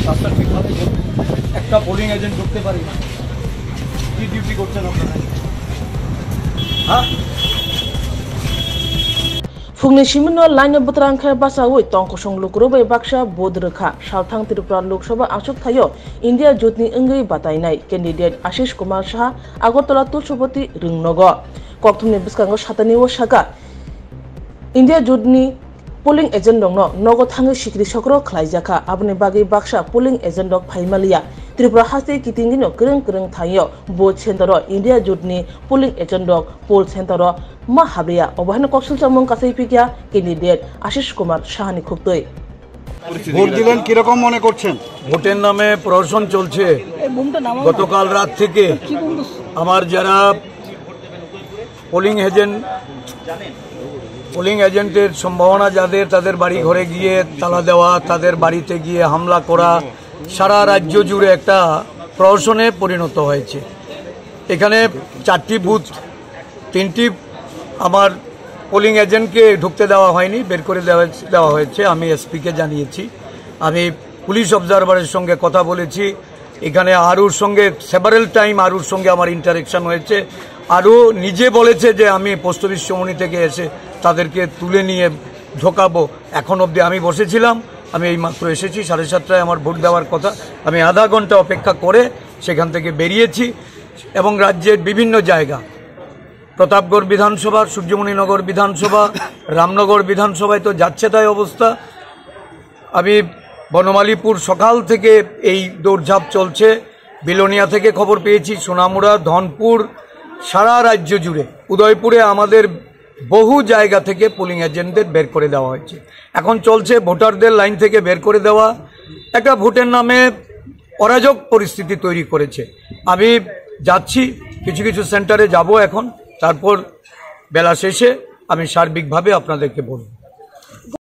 রাস্তা ঠিকভাবে একটা পোলিং এজেন্ট ঢুকতে পারি না। কি ডিউটি করছেন আপনারা? হ্যাঁ Fungni Shimino line of Butranka Basa with Tonkosong Lukrobe Baksha Bodrika, Shautang Tripura Lok Soba Ashok Tayo, India Jutni Ungi Batainai, candidate Ashish Kumar Shah, Agotola Tuchopoti Ringnogo, Koktumni Biskango Shatani Shaka, India Jutni polling agent no Nogo Tangi Shikri Shokro Klaijaka, Abni Bagi Baksha, polling agent of Paimalia, Tripura Hasti Kitingino, Kring Tayo, Both Centero, India Jutni, polling agent dog, Pol Centero. Mahabria, Obahana Coxel Chamon Kasaipikia, candidate Ashish Kumar Shahani Kuktoi. Vote দিলেন কিরকম মনে করছেন? ভোটের নামে প্রহসন চলছে। গতকাল রাত থেকে আমার যারা পোলিং এজেন্টের সম্ভাবনা যাদের তাদের বাড়ি ঘরে গিয়ে তালা দেওয়া, তাদের বাড়িতে গিয়ে হামলা করা, সারা রাজ্য জুড়ে একটা প্রহসনে পরিণত হয়েছে। এখানে 4টি বুথ, 3টি আমার পোলিং এজেন্টকে ঢুকতে দেওয়া হয়নি, বের করে দেওয়া হয়েছে। আমি এসপিকে জানিয়েছি। আমি পুলিশ অবজারভারের সঙ্গে কথা বলেছি। এখানে আরুর সঙ্গে সেভারেল টাইম আরুর সঙ্গে আমার ইন্টারেকশন হয়েছে। আরু নিজে বলেছে যে আমি পোস্ট অফিস চৌমুহনী থেকে এসে তাদেরকে তুলে নিয়ে ঢোকাবো। এখন অবধি আমি বসেছিলাম, আমি এইমাত্র এসেছি, 7:30টায় আমার ভোট দেওয়ার কথা। আমি আধা ঘন্টা অপেক্ষা করে সেখান থেকে বেরিয়েছি এবং রাজ্যের বিভিন্ন জায়গা, প্রতাপগড় বিধানসভা, সূর্যমণিনগর বিধানসভা, রামনগর বিধানসভায় তো যাচ্ছে তাই অবস্থা। আমি বনমালীপুর সকাল থেকে এই দৌড়ঝাঁপ চলছে। বিলোনিয়া থেকে খবর পেয়েছি, সোনামুড়া, ধনপুর, সারা রাজ্য জুড়ে, উদয়পুরে আমাদের বহু জায়গা থেকে পোলিং এজেন্টদের বের করে দেওয়া হয়েছে। এখন চলছে ভোটারদের লাইন থেকে বের করে দেওয়া। একটা ভোটের নামে অরাজক পরিস্থিতি তৈরি করেছে। আমি যাচ্ছি, কিছু কিছু সেন্টারে যাব এখন, তারপর বেলা শেষে আমি সার্বিকভাবে আপনাদেরকে বলব।